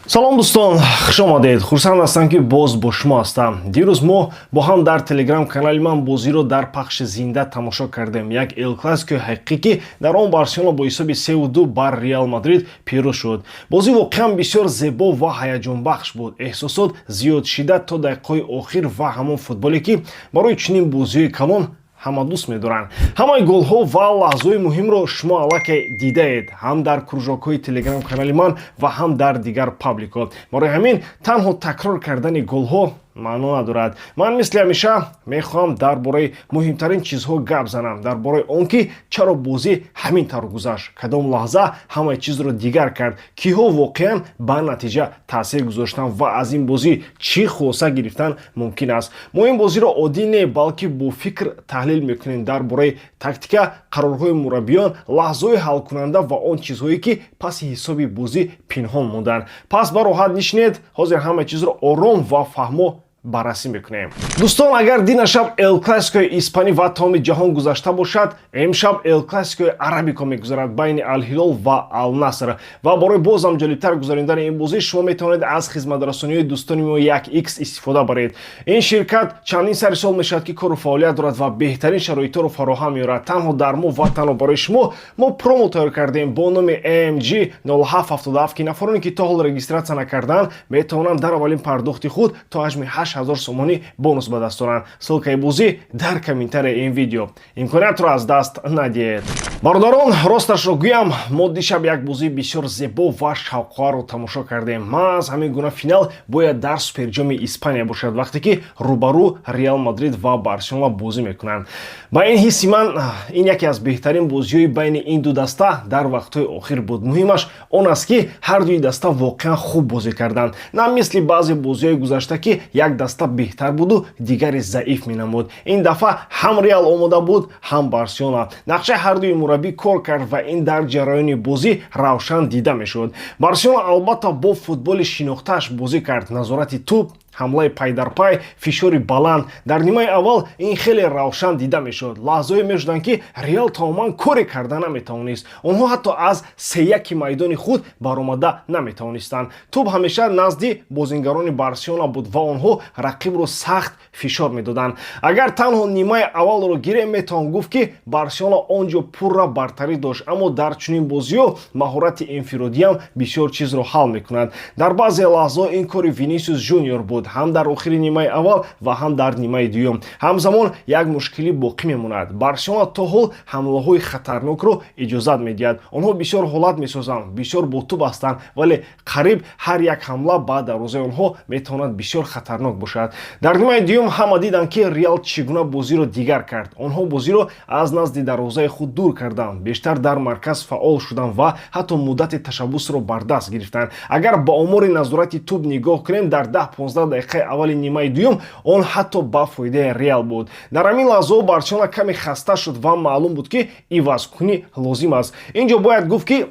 салом дӯстон, хуш омадед. Хурсанд ҳастам ки боз бо шумо ҳастам. дирӯз мо бо ҳам дар телеграм канали ман бозиро дар пахши зинда тамошо кардем. Як Эл-Класико ҳақиқӣ ки дар он Барселона бо ҳисоби 3-2 бар Реал Мадрид пирӯз шуд. Бозӣ воқеан бисёр зебо ва ҳаяҷонбахш буд. Эҳсосот зиёд шида то дақиқаҳои охир ва ҳамон футболе ки барои чунин бозиҳои калон ҳама дӯст медоранд. Ҳамаи голҳо ва лаҳзаҳои муҳимро шумо аллакай дидаед, ҳам дар кружокҳои телеграм канали ман ва ҳам дар дигар пабликҳо. Барои ҳамин танҳо такрор кардани голҳо маъно надорад. Ман мисли ҳамеша мехоҳам дар бораи муҳимтарин чизҳо гап занам, дар бораи он ки чаро бозӣ ҳамин тавр гузашт, кадом лаҳза ҳамаи чизро дигар кард, киҳо воқеан ба натиҷа таъсир гузоштанд ва аз ин бозӣ чӣ хулоса гирифтан мумкин аст. Мо ин бозиро оддӣ не, балки бо фикр таҳлил мекунем дар бораи тактика, қарорҳои мураббиён, лаҳзаҳои ҳалкунанда ва он чизҳое ки паси ҳисоби бозӣ пинҳон монданд. Пас ба роҳат нишинед, ҳозир ҳамаи чизро ором ва фаҳмо баррасӣ мекунем. Дӯстон, агар дина шаб Эл-Класикои испанӣ ва тамоми ҷаҳон гузашта бошад, имшаб Эл-Класикои арабико мегузарад байни Ал-Ҳилол ва Ал-Наср. Ва барои бозам ҷолибтар гузарондани ин бозӣ шумо метавонед аз хизматрасониҳои дӯстони мо 1x истифода баред. Ин ширкат чандин сари сол мешавад ки кору фаъолият дорад ва беҳтарин шароитҳоро фароҳам меорад. Танҳо дар мо ва танҳо барои шумо мо промо тайёр кардем бо номи AMG 0777 ки нафароне ки то ҳол регистратсия накардаанд метавонанд дар аввалин пардохти худ то ҳаҷми 8000 сомонӣ бонус ба даст оранд. Ссилкаи бозӣ дар комментарияи ин видео. Имкониятро аз даст надиҳед. Бародарон, росташро гӯям, мо дишаб як бозии бисёр зебо ва шавқоварро тамошо кардем. Ман аз ҳамин гуна финал бояд дар суперҷоми Испания бошад, вақте ки рӯбарӯ Реал Мадрид ва Барселона бозӣ мекунанд. Ба ин ҳисси ман ин яке аз беҳтарин бозиҳои байни ин ду даста дар вақтҳои охир буд. Муҳимаш он аст ки ҳар дуи даста воқеан хуб бозӣ карданд. На мисли баъзе бозиҳои гузашта ки як даста беҳтар буду дигаре заиф менамуд. Ин дафъа ҳам Реал омода буд, ҳам Барселона. Нақшаи ҳар дуи мураббӣ кор кард ва ин дар ҷараёни бозӣ равшан дида мешуд. Барселона албатта бо футболи шинохтааш бозӣ кард. Назорати тӯб, ҳамлаи пайдарпай, фишори баланд. Дар нимаи аввал ин хеле равшан дида мешуд. Лаҳзаҳое мешуданд ки Реал тамоман коре карда наметавонист. онҳо ҳатто аз сеяки майдони худ баромада наметавонистанд. тӯб ҳамеша назди бозингарони Барселона буд ва онҳо рақибро сахт фишор медоданд. Агар танҳо нимаи аввалро гирем, метавон гуфт ки Барселона он ҷо пурра бартарӣ дошт, аммо дар чунин бозиҳо маҳорати инфиродиям бисёр чизро ҳал мекунад. Дар баъзе лаҳзаҳо ин кори Винисиус Жуниор буд, ҳам дар охири нимаи аввал ва ҳам дар нимаи дуюм. Ҳамзамон як мушкилӣ боқӣ мемонад. Барселона то ҳол ҳамлаҳои хатарнокро иҷозат медиҳад. Онҳо бисёр ҳолат месозанд, бисёр бо тӯб ҳастанд, вале қариб ҳар як ҳамла ба дарвозаи онҳо метавонад бисёр хатарнок бошад. Дар нимаи дуюм ҳама диданд ки Реал чӣ гуна бозиро дигар кард. Онҳо бозиро аз назди дарвозаи худ дур карданд, бештар дар марказ фаъол шуданд ва ҳатто муддати ташаббусро бар даст гирифтанд. Агар ба омори назорати тӯб нигоҳ кунем, дар 10-15 дақиқаи аввали нимаи дуюм он ҳатто ба фоидаи Реал буд. Дар ҳамин лаҳзаҳо Барселона каме хаста шуд ва маълум буд ки ивазкунӣ лозим аст. Ин ҷо бояд гуфт ки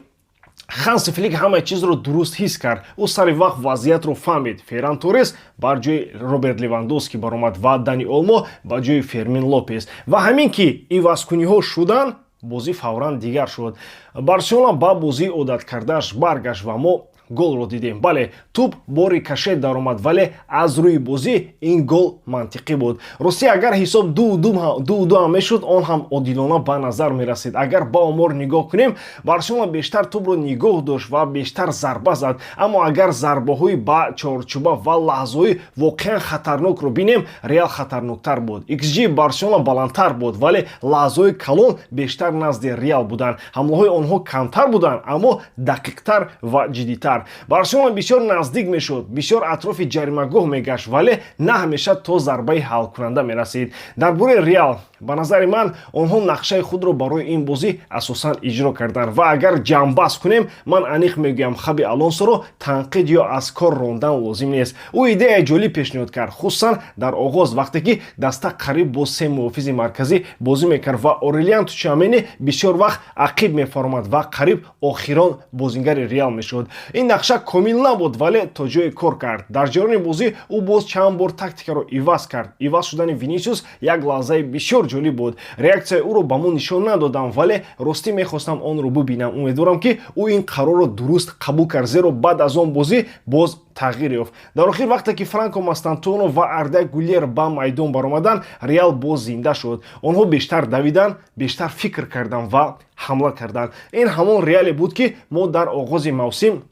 Ханси Флик ҳамаи чизро дуруст ҳис кард. Ӯ сари вақт вазъиятро фаҳмид. Ферран Торрес бар ҷои Роберт Левандовски баромад ва Дани Олмо ба ҷои Фермин Лопес. Ва ҳамин ки ивазкуниҳо шуданд, бозӣ фавран дигар шуд. Барселона ба бозии одаткардааш баргашт ва мо голро дидем. Бале, тӯб бо рикошет даромад, вале аз рӯи бозӣ ин гол мантиқӣ буд. Рости агар ҳисоб 2-2 ҳам мешуд, он ҳам одилона ба назар мерасид. Агар ба омор нигоҳ кунем, Барселона бештар тӯбро нигоҳ дошт ва бештар зарба зад. Аммо агар зарбаҳои ба чорчуба ва лаҳзаҳои воқеан хатарнокро бинем, Реал хатарноктар буд. XG Барселона баландтар буд, вале лаҳзаҳои калон бештар назди Реал буданд. ҳамлаҳои онҳо камтар буданд, аммо дақиқтар ва ҷиддитар. Барселона бисёр наздик мешуд, бисёр атрофи ҷаримагоҳ мегашт, вале на ҳамеша то зарбаи ҳалкунанда мерасид. Дар бораи Реал, ба назари ман, онҳо нақшаи худро барои ин бозӣ асосан иҷро карданд ва агар ҷамъбаст кунем, ман аниқ мегӯям Хаби Алонсоро танқид ё аз кор рондан лозим нест. Ӯ идеяи ҷолиб пешниҳод кард, хусусан дар оғоз, вақте ки даста қариб бо се муҳофизи марказӣ бозӣ мекард ва Орелиан Тучамени бисёр вақт ақиб мефаромад ва қариб охирон бозингари Реал мешуд. Ин нақша комил набуд, вале то ҷое кор кард. Дар ҷарони бозӣ ӯ боз чанд бор тактикаро иваз кард. Иваз шудани Винисиус як лаҳзаи бисёр ҷолиб буд. Реаксияи ӯро ба мо нишон надодам, вале ростӣ мехостам онро бубинам. Умедворам ки ӯ ин қарорро дуруст қабул кард, зеро баъд аз он бозӣ боз тағйир ёфт. Дар охир вақте ки Франко Мастантоно ва Арда Гулер ба майдон баромаданд, Реал боз зинда шуд. Онҳо бештар давиданд, бештар фикр карданд ва ҳамла карданд. Ин ҳамон Реале буд ки мо дар оғози мавсим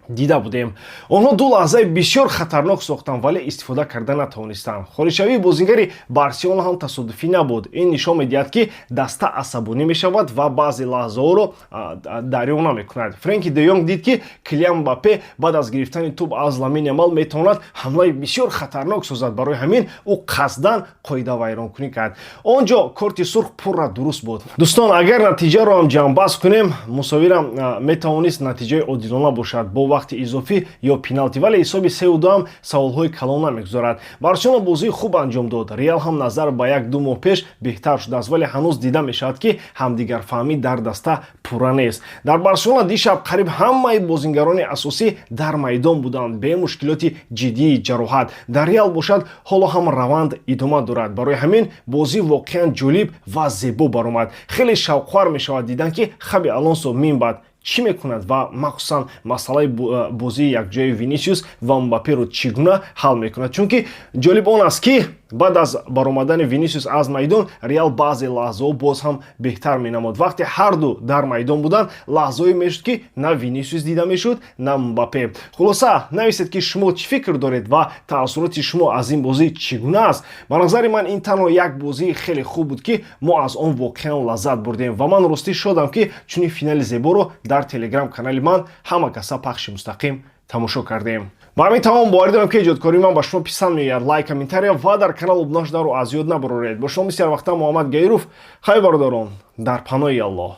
дида будем. Онҳо ду лаҳзаи бисёр хатарнок сохтанд, вале истифода карда натавонистанд. Хориҷшавии бозингари Барселона ҳам тасодуфӣ набуд. Ин нишон медиҳад ки даста асабонӣ мешавад ва баъзе лаҳзаҳоро дарён намекунад. Френки де Йонг дид ки Килиан Мбаппе баъд аз гирифтани тӯб аз Ламин Ямал метавонад ҳамлаи бисёр хатарнок созад. Барои ҳамин ӯ қасдан қоидавайронкунӣ кард. Он ҷо корти сурх пурра дуруст буд. Дӯстон, агар натиҷаро ҳам ҷамъбаст кунем, мусовирам метавонист натиҷаи одилона бошад бо вақти изофӣ ё пеналти, вале ҳисоби 3-2 ҳам саволҳои калон намегузорад. Барселона бозии хуб анҷом дод. Реал ҳам назар ба 1-2 моҳ пеш беҳтар шудааст, вале ҳанӯз дида мешавад ки ҳамдигарфаҳмӣ дар даста пурра нест. Дар Барселона дишаб қариб ҳамаи бозингарони асосӣ дар майдон буданд бе мушкилоти ҷиддии ҷароҳат. Дар Реал бошад, ҳоло ҳам раванд идома дорад. Барои ҳамин бозӣ воқеан ҷолиб ва зебо баромад. Хеле шавқовар мешавад дидан ки Хаби Алонсо минбаъд чӣ мекунад ва махсусан масъалаи бозии якҷояи Винисиус ва Мбапперо чӣ гуна ҳал мекунад. Чунки ҷолиб он аст ки баъд аз баромадани Винисиус аз майдон, Реал баъзе лаҳзаҳо боз ҳам беҳтар менамуд. Вақте ҳарду дар майдон буданд, лаҳзаҳое мешуд ки на Винисиус дида мешуд, на Мбаппе. Хулоса, нависед ки шумо чӣ фикр доред ва таассуроти шумо аз ин бозӣ чӣ гуна аст? Ба назари ман ин танҳо як бозии хеле хуб буд ки мо аз он воқеан лаззат бурдем ва ман ростӣ шодам ки чунин финали зеборо дар Телеграм канали ман ҳама каса пахши мустақим тамошо кардем. Ба ҳамин тамом боварӣ дорам ки эҷодкории ман ба шумо писанд меояд. Лайк, комментария ва дар канал обуна шуданро аз ёд набароред. Бо шумо бисёр вақта Муҳаммад Гайров. Хайр бародарон, дар паноҳи Аллоҳ.